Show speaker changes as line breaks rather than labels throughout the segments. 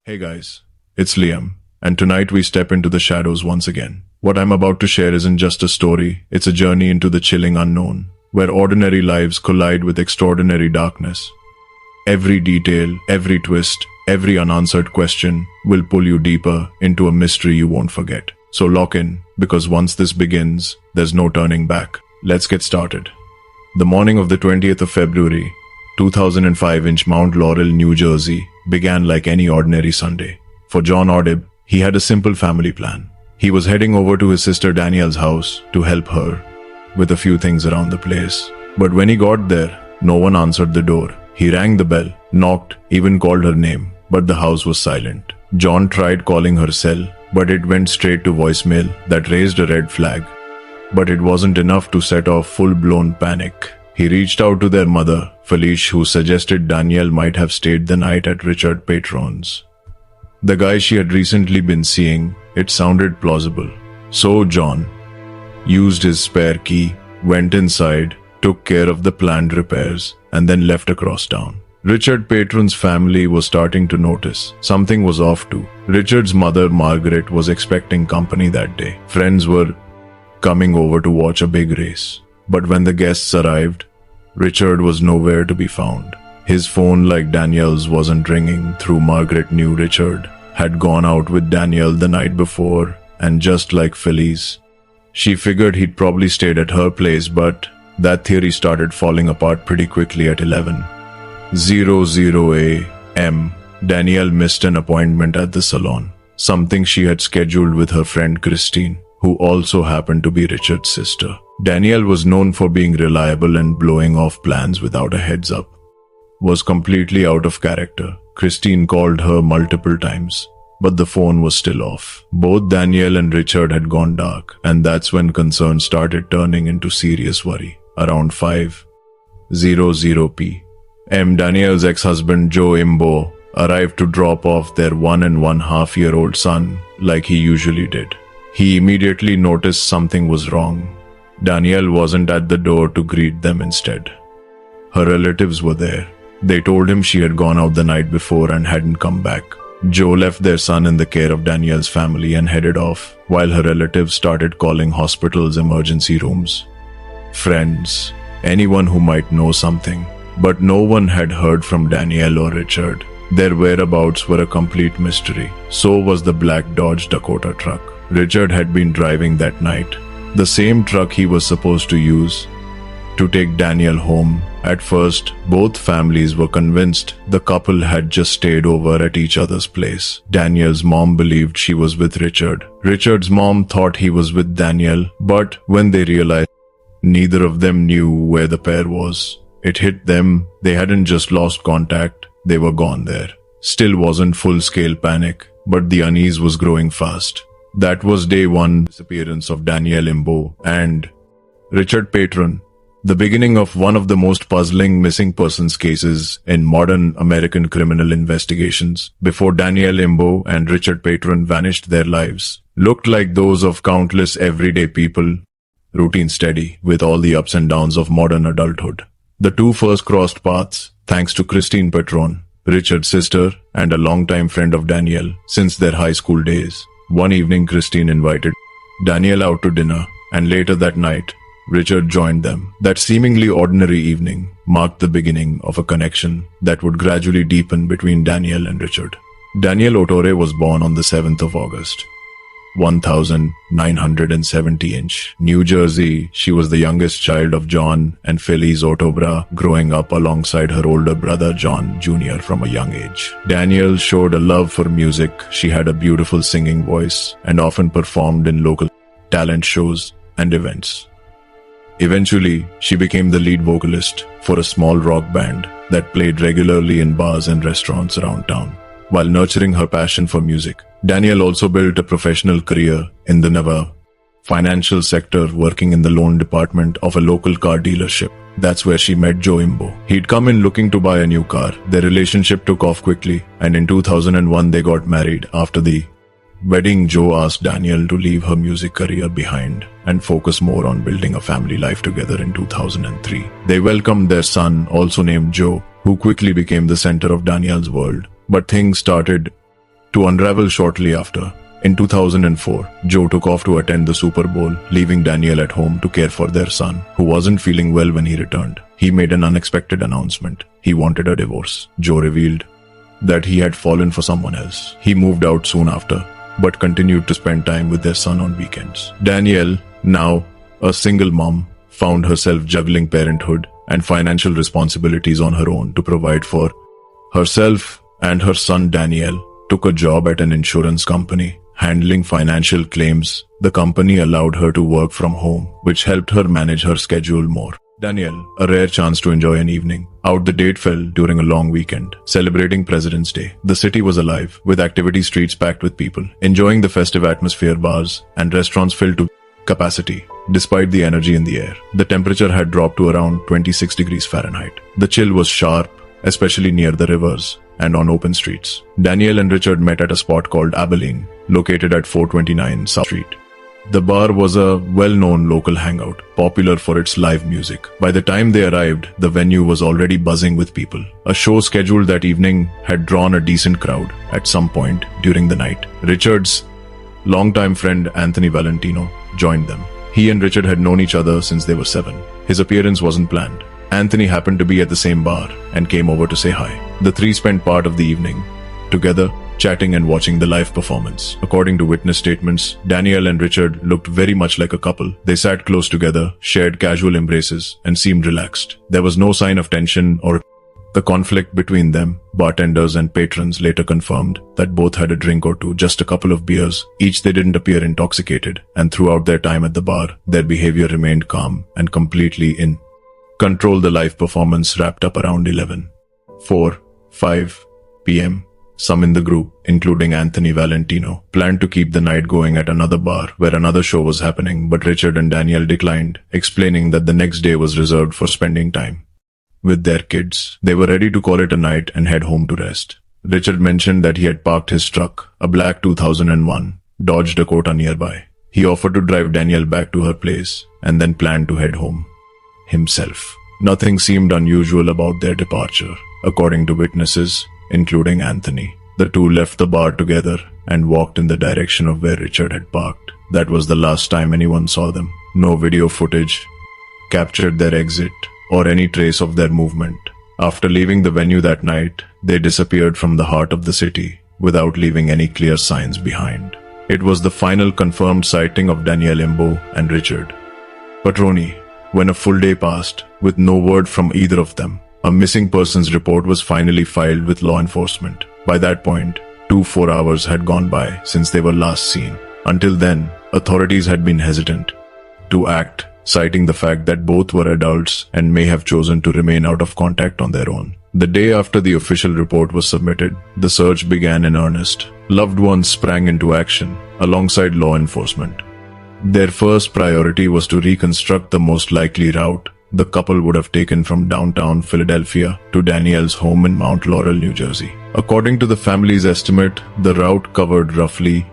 Hey guys, it's Liam, and tonight we step into the shadows once again. What I'm about to share isn't just a story, it's a journey into the chilling unknown, where ordinary lives collide with extraordinary darkness. Every detail, every twist, every unanswered question will pull you deeper into a mystery you won't forget. So lock in, because once this begins, there's no turning back. Let's get started. The morning of the 20th of February, 2005 in Mount Laurel, New Jersey, began like any ordinary Sunday. For John Audib, he had a simple family plan. He was heading over to his sister Danielle's house to help her with a few things around the place. But when he got there, no one answered the door. He rang the bell, knocked, even called her name, but the house was silent. John tried calling her cell, but it went straight to voicemail that raised a red flag. But it wasn't enough to set off full-blown panic. He reached out to their mother, Felice, who suggested Danielle might have stayed the night at Richard Patron's, the guy she had recently been seeing. It sounded plausible. So John used his spare key, went inside, took care of the planned repairs, and then left across town. Richard Patron's family was starting to notice something was off too. Richard's mother, Margaret, was expecting company that day. Friends were coming over to watch a big race. But when the guests arrived, Richard was nowhere to be found. His phone, like Danielle's, wasn't ringing through. Margaret knew Richard had gone out with Danielle the night before, and just like Felice, she figured he'd probably stayed at her place, but that theory started falling apart pretty quickly. At 11:00 a.m., Danielle missed an appointment at the salon, something she had scheduled with her friend Christine, who also happened to be Richard's sister. Danielle was known for being reliable, and blowing off plans without a heads up was completely out of character. Christine called her multiple times, but the phone was still off. Both Danielle and Richard had gone dark, and that's when concerns started turning into serious worry. Around 5:00 p.m., Danielle's ex-husband Joe Imbo arrived to drop off their 1.5-year-old son like he usually did. He immediately noticed something was wrong. Danielle wasn't at the door to greet them. Instead, her relatives were there. They told him she had gone out the night before and hadn't come back. Joe left their son in the care of Danielle's family and headed off, while her relatives started calling hospitals, emergency rooms, friends, anyone who might know something. But no one had heard from Danielle or Richard. Their whereabouts were a complete mystery. So was the black Dodge Dakota truck Richard had been driving that night, the same truck he was supposed to use to take Danielle home. At first, both families were convinced the couple had just stayed over at each other's place. Danielle's mom believed she was with Richard. Richard's mom thought he was with Danielle, but when they realized neither of them knew where the pair was, it hit them. They hadn't just lost contact, they were gone there. Still wasn't full-scale panic, but the unease was growing fast. That was day one disappearance of Danielle Imbo and Richard Patron, the beginning of one of the most puzzling missing persons cases in modern American criminal investigations. Before Danielle Imbo and Richard Patron vanished, their lives looked like those of countless everyday people, routine steady, with all the ups and downs of modern adulthood. The two first crossed paths thanks to Christine Patron, Richard's sister and a longtime friend of Danielle since their high school days. One evening, Christine invited Danielle out to dinner, and later that night, Richard joined them. That seemingly ordinary evening marked the beginning of a connection that would gradually deepen between Danielle and Richard. Danielle Otore was born on the 7th of August, 1970 in New Jersey. She was the youngest child of John and Felice Otobra, growing up alongside her older brother John Jr. from a young age. Danielle showed a love for music. She had a beautiful singing voice and often performed in local talent shows and events. Eventually, she became the lead vocalist for a small rock band that played regularly in bars and restaurants around town. While nurturing her passion for music, Danielle also built a professional career in the financial sector, working in the loan department of a local car dealership. That's where she met Joe Imbo. He'd come in looking to buy a new car. Their relationship took off quickly, and in 2001 they got married. After the wedding, Joe asked Danielle to leave her music career behind and focus more on building a family life together. In 2003, they welcomed their son, also named Joe, who quickly became the center of Danielle's world. But things started to unravel shortly after. In 2004, Joe took off to attend the Super Bowl, leaving Danielle at home to care for their son, who wasn't feeling well when he returned. He made an unexpected announcement. He wanted a divorce. Joe revealed that he had fallen for someone else. He moved out soon after, but continued to spend time with their son on weekends. Danielle, now a single mom, found herself juggling parenthood and financial responsibilities on her own to provide for herself and her son. Danielle took a job at an insurance company, handling financial claims. The company allowed her to work from home, which helped her manage her schedule more. Danielle, a rare chance to enjoy an evening out. The date fell during a long weekend, celebrating President's Day. The city was alive, with activity streets packed with people, enjoying the festive atmosphere. Bars and restaurants filled to capacity. Despite the energy in the air, the temperature had dropped to around 26 degrees Fahrenheit. The chill was sharp, especially near the rivers and on open streets. Danielle and Richard met at a spot called Abilene, located at 429 South Street. The bar was a well-known local hangout, popular for its live music. By the time they arrived, the venue was already buzzing with people. A show scheduled that evening had drawn a decent crowd at some point during the night. Richard's longtime friend Anthony Valentino joined them. He and Richard had known each other since they were 7. His appearance wasn't planned. Anthony happened to be at the same bar and came over to say hi. The three spent part of the evening together, chatting and watching the live performance. According to witness statements, Danielle and Richard looked very much like a couple. They sat close together, shared casual embraces, and seemed relaxed. There was no sign of tension or the conflict between them. Bartenders and patrons later confirmed that both had a drink or two, just a couple of beers each. They didn't appear intoxicated, and throughout their time at the bar, their behavior remained calm and completely in control. The live performance wrapped up around 5 p.m. Some in the group, including Anthony Valentino, planned to keep the night going at another bar where another show was happening, but Richard and Danielle declined, explaining that the next day was reserved for spending time with their kids. They were ready to call it a night and head home to rest. Richard mentioned that he had parked his truck, a black 2001 Dodge Dakota, nearby. He offered to drive Danielle back to her place and then planned to head home himself. Nothing seemed unusual about their departure, according to witnesses, including Anthony. The two left the bar together and walked in the direction of where Richard had parked. That was the last time anyone saw them. No video footage captured their exit or any trace of their movement. After leaving the venue that night, they disappeared from the heart of the city without leaving any clear signs behind. It was the final confirmed sighting of Danielle Imbo and Richard Patroni. When a full day passed with no word from either of them, a missing persons report was finally filed with law enforcement. By that point, 4 hours had gone by since they were last seen. Until then, authorities had been hesitant to act, citing the fact that both were adults and may have chosen to remain out of contact on their own. The day after the official report was submitted, the search began in earnest. Loved ones sprang into action alongside law enforcement. Their first priority was to reconstruct the most likely route the couple would have taken from downtown Philadelphia to Danielle's home in Mount Laurel, New Jersey. According to the family's estimate, the route covered roughly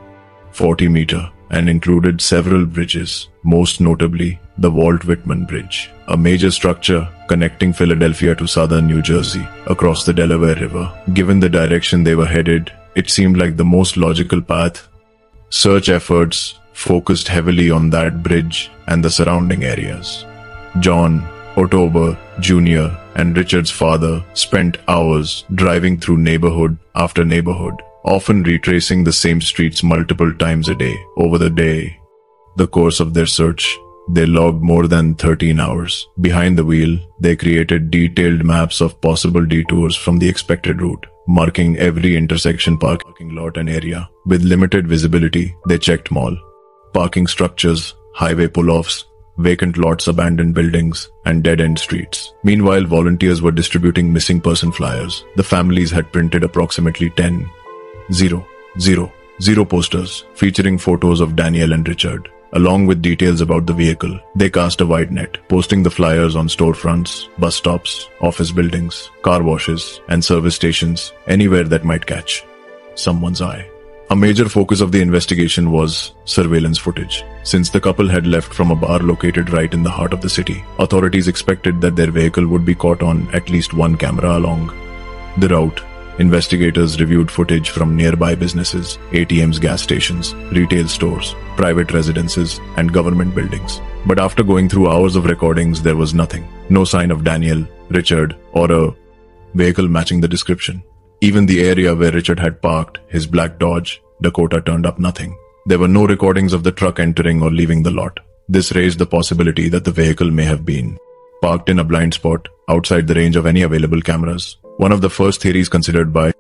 40 meters and included several bridges, most notably the Walt Whitman Bridge, a major structure connecting Philadelphia to southern New Jersey across the Delaware River. Given the direction they were headed, it seemed like the most logical path. Search efforts focused heavily on that bridge and the surrounding areas. John Otober Jr. and Richard's father spent hours driving through neighborhood after neighborhood, often retracing the same streets multiple times a day. Over the course of their search, they logged more than 13 hours. Behind the wheel, they created detailed maps of possible detours from the expected route, marking every intersection, parking lot and area. With limited visibility, they checked mall parking structures, highway pull-offs, vacant lots, abandoned buildings, and dead-end streets. Meanwhile, volunteers were distributing missing person flyers. The families had printed approximately 10,000 posters featuring photos of Danielle and Richard, along with details about the vehicle. They cast a wide net, posting the flyers on storefronts, bus stops, office buildings, car washes, and service stations, anywhere that might catch someone's eye. A major focus of the investigation was surveillance footage. Since the couple had left from a bar located right in the heart of the city, authorities expected that their vehicle would be caught on at least one camera along the route. Investigators reviewed footage from nearby businesses, ATMs, gas stations, retail stores, private residences, and government buildings. But after going through hours of recordings, there was nothing. No sign of Daniel, Richard, or a vehicle matching the description. Even the area where Richard had parked his black Dodge Dakota turned up nothing. There were no recordings of the truck entering or leaving the lot. This raised the possibility that the vehicle may have been parked in a blind spot outside the range of any available cameras. One of the first theories considered by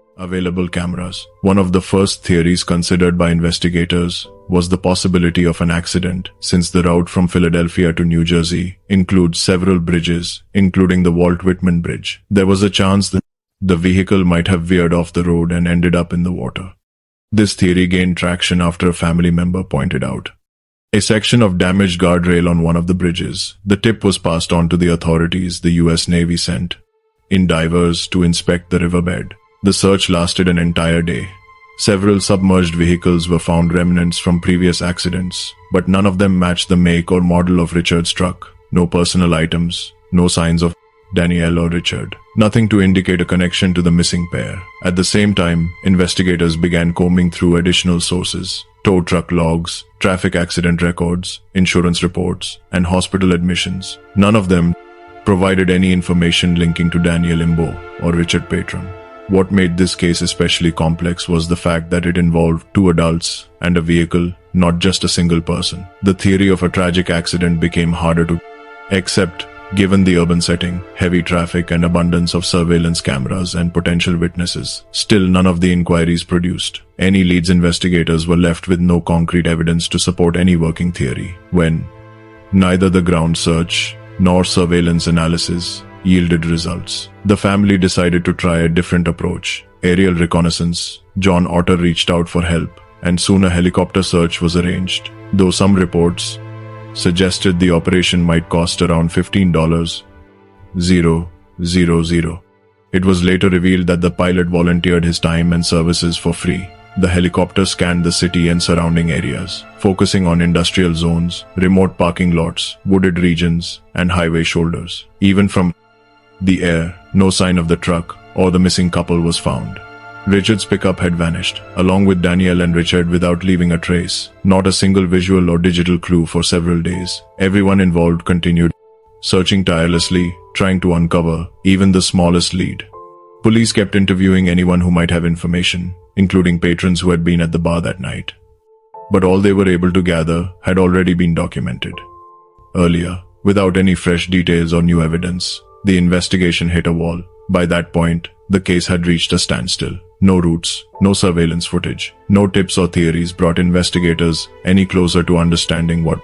investigators was the possibility of an accident, since the route from Philadelphia to New Jersey includes several bridges, including the Walt Whitman Bridge. There was a chance that the vehicle might have veered off the road and ended up in the water. This theory gained traction after a family member pointed out a section of damaged guardrail on one of the bridges. The tip was passed on to the authorities. The US Navy sent in divers to inspect the riverbed. The search lasted an entire day. Several submerged vehicles were found, remnants from previous accidents, but none of them matched the make or model of Richard's truck. No personal items, no signs of Danielle or Richard. Nothing to indicate a connection to the missing pair. At the same time, investigators began combing through additional sources: tow truck logs, traffic accident records, insurance reports, and hospital admissions. None of them provided any information linking to Daniel Imbo or Richard Patron. What made this case especially complex was the fact that it involved two adults and a vehicle, not just a single person. The theory of a tragic accident became harder to accept given the urban setting, heavy traffic, and abundance of surveillance cameras and potential witnesses. Still, none of the inquiries produced any leads. Investigators were left with no concrete evidence to support any working theory. When neither the ground search nor surveillance analysis yielded results, the family decided to try a different approach: aerial reconnaissance. John Otter reached out for help, and soon a helicopter search was arranged. Though some reports suggested the operation might cost around $15,000. It was later revealed that the pilot volunteered his time and services for free. The helicopter scanned the city and surrounding areas, focusing on industrial zones, remote parking lots, wooded regions, and highway shoulders. Even from the air, no sign of the truck or the missing couple was found. Richard's pickup had vanished, along with Danielle and Richard, without leaving a trace. Not a single visual or digital clue for several days. Everyone involved continued searching tirelessly, trying to uncover even the smallest lead. Police kept interviewing anyone who might have information, including patrons who had been at the bar that night. But all they were able to gather had already been documented earlier. Without any fresh details or new evidence, the investigation hit a wall. By that point, the case had reached a standstill. No routes, no surveillance footage, no tips or theories brought investigators any closer to understanding what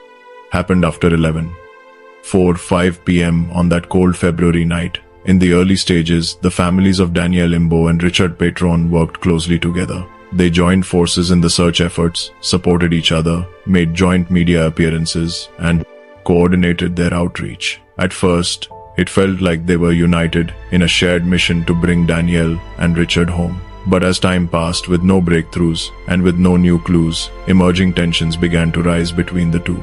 happened after 11:45 p.m. on that cold February night. In the early stages, the families of Daniel Imbo and Richard Patron worked closely together. They joined forces in the search efforts, supported each other, made joint media appearances, and coordinated their outreach. At first, it felt like they were united in a shared mission to bring Danielle and Richard home. But as time passed, with no breakthroughs and with no new clues, emerging tensions began to rise between the two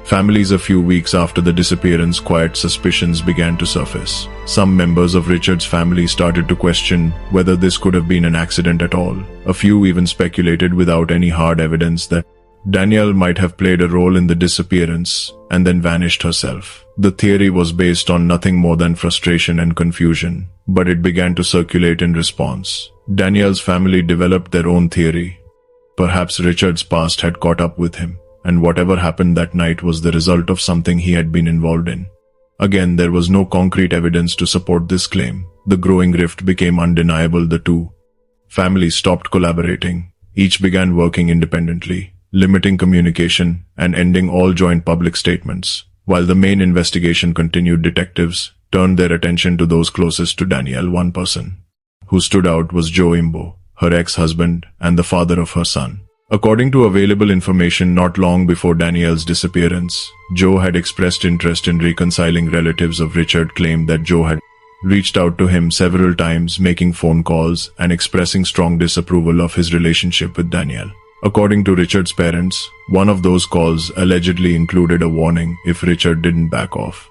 families. A few weeks after the disappearance, quiet suspicions began to surface. Some members of Richard's family started to question whether this could have been an accident at all. A few even speculated, without any hard evidence, that Danielle might have played a role in the disappearance and then vanished herself. The theory was based on nothing more than frustration and confusion, but it began to circulate in response. Danielle's family developed their own theory. Perhaps Richard's past had caught up with him, and whatever happened that night was the result of something he had been involved in. Again, there was no concrete evidence to support this claim. The growing rift became undeniable. The two families stopped collaborating. Each began working independently, limiting communication and ending all joint public statements. While the main investigation continued, detectives turned their attention to those closest to Danielle. One person who stood out was Joe Imbo, her ex-husband and the father of her son. According to available information, not long before Danielle's disappearance, Joe had expressed interest in reconciling. Relatives of Richard claimed that Joe had reached out to him several times, making phone calls and expressing strong disapproval of his relationship with Danielle. According to Richard's parents, one of those calls allegedly included a warning if Richard didn't back off.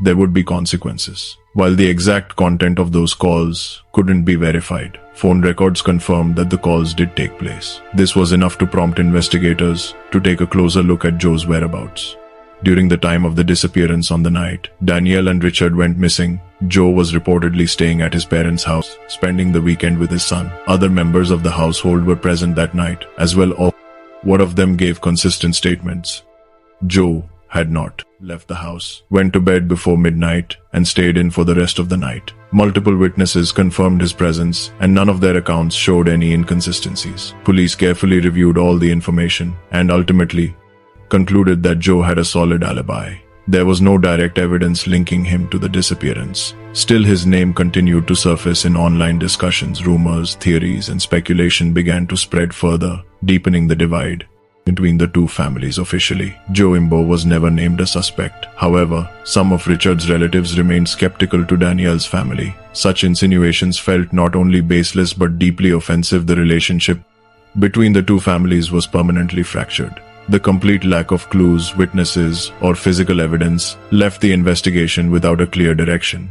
there would be consequences. While the exact content of those calls couldn't be verified, phone records confirmed that the calls did take place. This was enough to prompt investigators to take a closer look at Joe's whereabouts. During the time of the disappearance on the night Danielle and Richard went missing, Joe was reportedly staying at his parents' house, spending the weekend with his son. Other members of the household were present that night as well. One of them gave consistent statements. Joe had not left the house, went to bed before midnight, and stayed in for the rest of the night. Multiple witnesses confirmed his presence, and none of their accounts showed any inconsistencies. Police carefully reviewed all the information and ultimately concluded that Joe had a solid alibi. There was no direct evidence linking him to the disappearance. Still, his name continued to surface in online discussions. Rumors, theories, and speculation began to spread further, deepening the divide between the two families. Officially, Joe Imbo was never named a suspect. However, some of Richard's relatives remained skeptical to Danielle's family. Such insinuations felt not only baseless but deeply offensive. The relationship between the two families was permanently fractured. The complete lack of clues, witnesses, or physical evidence left the investigation without a clear direction.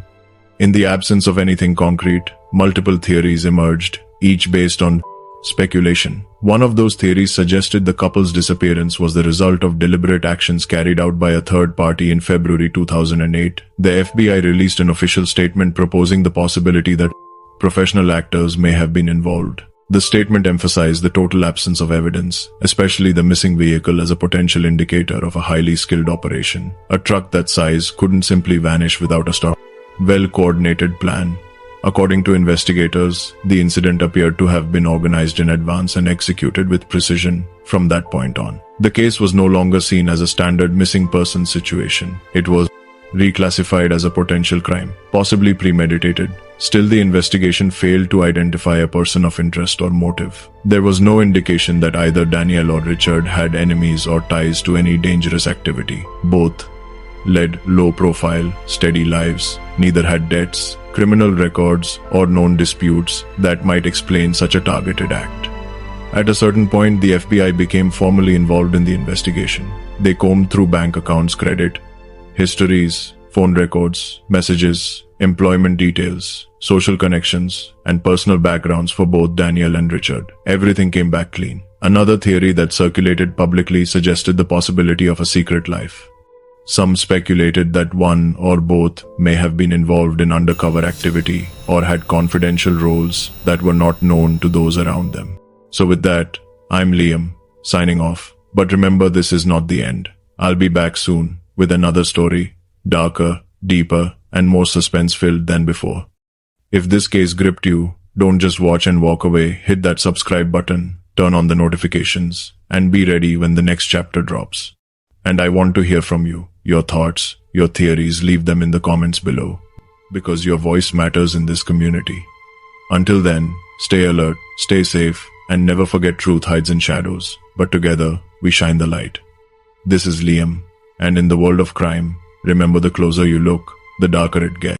In the absence of anything concrete, multiple theories emerged, each based on speculation. One of those theories suggested the couple's disappearance was the result of deliberate actions carried out by a third party. In February 2008, the FBI released an official statement proposing the possibility that professional actors may have been involved. The statement emphasized the total absence of evidence, especially the missing vehicle, as a potential indicator of a highly skilled operation. A truck that size couldn't simply vanish without a well-coordinated plan. According to investigators, the incident appeared to have been organized in advance and executed with precision. From that point on, the case was no longer seen as a standard missing person situation. It was reclassified as a potential crime, possibly premeditated. Still, the investigation failed to identify a person of interest or motive. There was no indication that either Danielle or Richard had enemies or ties to any dangerous activity. Both led low-profile, steady lives. Neither had debts, criminal records, or known disputes that might explain such a targeted act. At a certain point, the FBI became formally involved in the investigation. They combed through bank accounts, credit histories, phone records, messages, employment details, social connections, and personal backgrounds for both Danielle and Richard. Everything came back clean. Another theory that circulated publicly suggested the possibility of a secret life. Some speculated that one or both may have been involved in undercover activity or had confidential roles that were not known to those around them. So with that, I'm Liam, signing off. But remember, this is not the end. I'll be back soon with another story, darker, deeper, and more suspense-filled than before. If this case gripped you, don't just watch and walk away. Hit that subscribe button, turn on the notifications, and be ready when the next chapter drops. And I want to hear from you. Your thoughts, your theories, leave them in the comments below, because your voice matters in this community. Until then, stay alert, stay safe, and never forget truth hides in shadows, but together we shine the light. This is Liam, and in the world of crime, remember, the closer you look, the darker it gets.